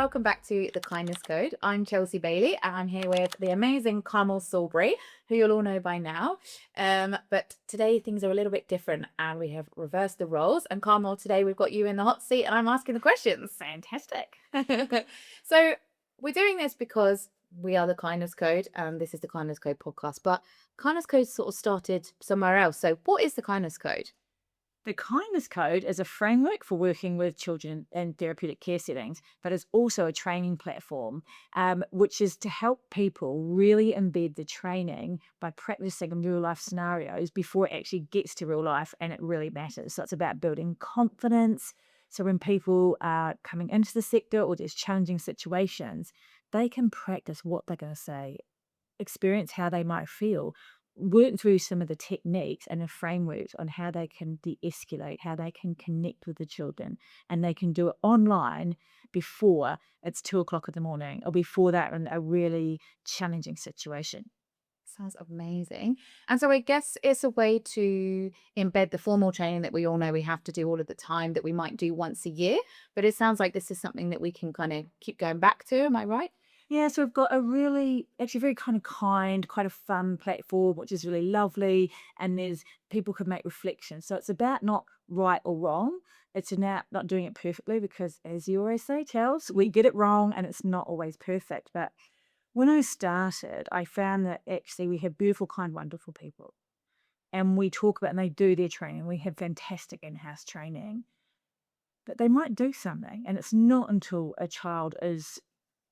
welcome back to The Kindness Code. I'm Chelsea Bailey, and I'm here with the amazing Carmel Salisbury, who you'll all know by now. But today things are a little bit different, and we have reversed the roles. And Carmel, today we've got you in the hot seat, and I'm asking the questions. Fantastic. So we're doing this because we are The Kindness Code, and this is the Kindness Code podcast. But Kindness Code sort of started somewhere else. So what is the Kindness Code? The Kindness Code is a framework for working with children in therapeutic care settings, but it's also a training platform, which is to help people really embed the training by practicing in real life scenarios before it actually gets to real life and it really matters. So it's about building confidence. So when people are coming into the sector or there's challenging situations, they can practice what they're going to say, experience how they might feel, work through some of the techniques and the frameworks on how they can de-escalate, how they can connect with the children, and they can do it online before it's 2 o'clock in the morning or before that in a really challenging situation. Sounds amazing. And so I guess it's a way to embed the formal training that we all know we have to do all of the time that we might do once a year. But it sounds like this is something that we can kind of keep going back to. Am I right? Yeah, so we've got a really, actually very kind of kind, quite a fun platform, which is really lovely. And there's people can make reflections. So it's about not right or wrong. It's about not doing it perfectly because, as you always say, Chels, we get it wrong and it's not always perfect. But when I started, I found that actually we have beautiful, kind, wonderful people. And we talk about, and they do their training. We have fantastic in house training, but they might do something. And it's not until a child is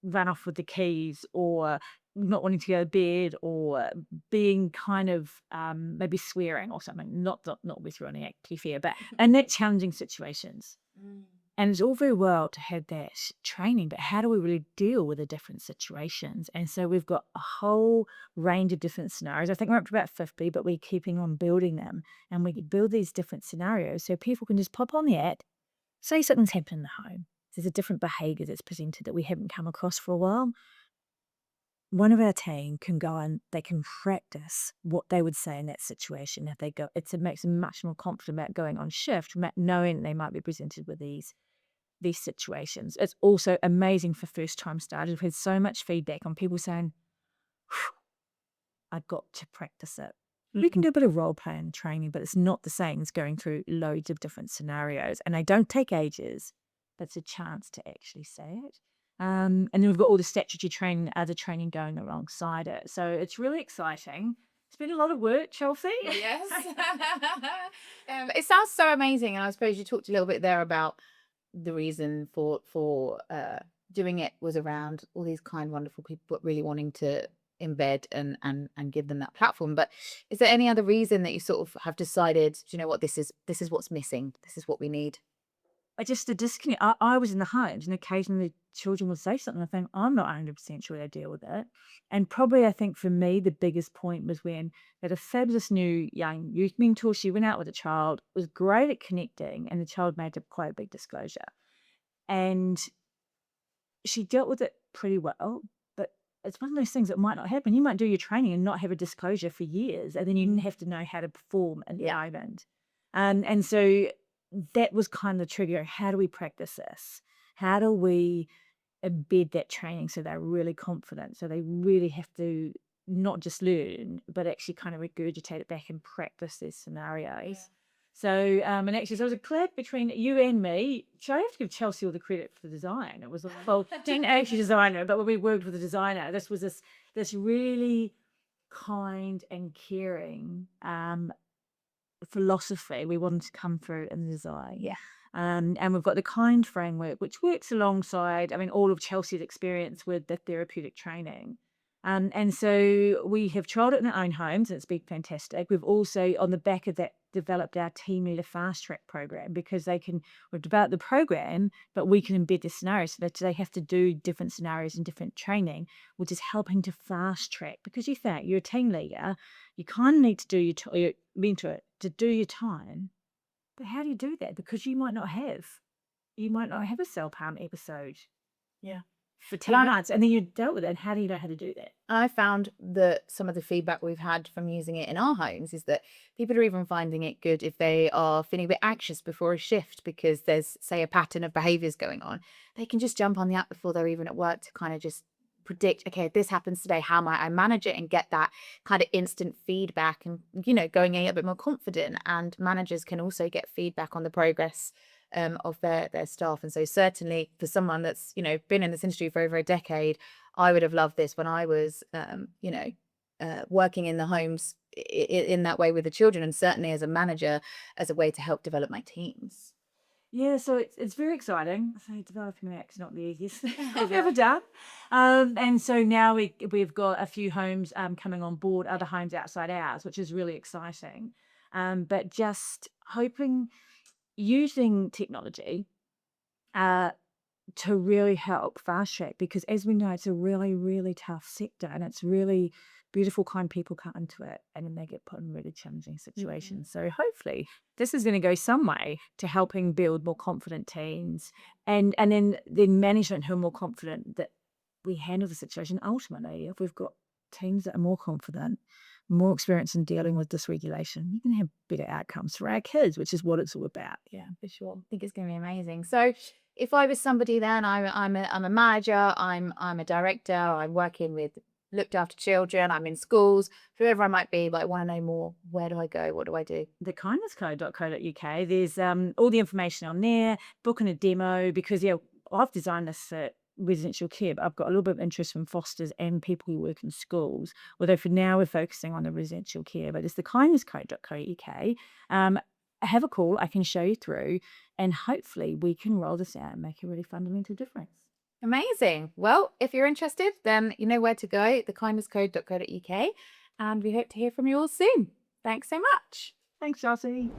run off with the keys or not wanting to go to bed or being kind of maybe swearing or something, not with running act to be fair, but in that challenging situations. Mm. And it's all very well to have that training, but how do we really deal with the different situations? And so we've got a whole range of different scenarios. I think we're up to about 50, but we're keeping on building them. And we build these different scenarios so people can just pop on the app, say something's happened in the home. There's a different behavior that's presented that we haven't come across for a while. One of our team can go and they can practice what they would say in that situation. If they go, it makes them much more confident about going on shift, knowing they might be presented with these situations. It's also amazing for first time starters. We've had so much feedback on people saying, I've got to practice it. We can do a bit of role play and training, but it's not the same as going through loads of different scenarios. And they don't take ages, but it's a chance to actually say it. And then we've got all the statutory training, other training going alongside it. So it's really exciting. It's been a lot of work, Chelsea. Yes. It sounds so amazing. And I suppose you talked a little bit there about the reason for doing it was around all these kind, wonderful people, but really wanting to embed and give them that platform. But is there any other reason that you sort of have decided, do you know what, this is what's missing, this is what we need? I just the disconnect. I was in the homes, and occasionally children would say something. I think I'm not 100% sure they deal with it. And probably, I think for me, the biggest point was when that a fabulous new young youth mentor. She went out with a child, was great at connecting, and the child made quite a big disclosure, and she dealt with it pretty well. But it's one of those things that might not happen. You might do your training and not have a disclosure for years, and then you didn't have to know how to perform in the Yeah. moment. And so that was kind of the trigger. How do we practice this? How do we embed that training so they're really confident? So they really have to not just learn, but actually kind of regurgitate it back and practice their scenarios. So, and actually, so it was a collab between you and me. So I have to give Chelsea all the credit for the design. It was a well, didn't actually designer, but when we worked with the designer, this was this really kind and caring philosophy we wanted to come through in the design. Yeah. And we've got the kind framework, which works alongside, I mean, all of Chelsea's experience with the therapeutic training. And so we have trialled it in our own homes, and it's been fantastic. We've also, on the back of that, developed our team leader fast track program because we've developed the program, but we can embed the scenarios so that they have to do different scenarios and different training, which is helping to fast track. Because you think you're a team leader, you kind of need to do your mentor to do your time. But how do you do that? Because you might not have a self-harm episode. Yeah. for 10 months, and then you dealt with it. And how do you know how to do that? I found that some of the feedback we've had from using it in our homes is that people are even finding it good if they are feeling a bit anxious before a shift because there's, say, a pattern of behaviors going on. They can just jump on the app before they're even at work to kind of just predict, okay, if this happens today, how might I manage it, and get that kind of instant feedback and, going a bit more confident. And managers can also get feedback on the progress of their staff. And so certainly for someone that's, been in this industry for over a decade, I would have loved this when I was, working in the homes in that way with the children, and certainly as a manager, as a way to help develop my teams. Yeah, so it's very exciting. So developing an app's not the easiest thing I've ever done. And so now we've got a few homes coming on board, other homes outside ours, which is really exciting. But just hoping using technology uh, to really help fast track, because as we know, it's a really, really tough sector, and it's really beautiful, kind people come into it and then they get put in really challenging situations. So hopefully this is going to go some way to helping build more confident teams, and then management who are more confident that we handle the situation. Ultimately, if we've got teams that are more confident, more experience in dealing with dysregulation, you can have better outcomes for our kids, which is what it's all about. Yeah, for sure. I think it's going to be amazing. So if I was somebody, then I'm a manager, I'm a director, I'm working with looked after children, I'm in schools, whoever I might be, but I want to know more. Where do I go? What do I do? thekindnesscode.co.uk. There's all the information on there. Booking a demo, because I've designed this for residential care, but I've got a little bit of interest from fosters and people who work in schools. Although for now we're focusing on the residential care, but it's thekindnesscode.co.uk. Have a call. I can show you through, and hopefully we can roll this out and make a really fundamental difference. Amazing. Well, if you're interested, then you know where to go, thekindnesscode.co.uk, and we hope to hear from you all soon. Thanks so much. Thanks, Josie.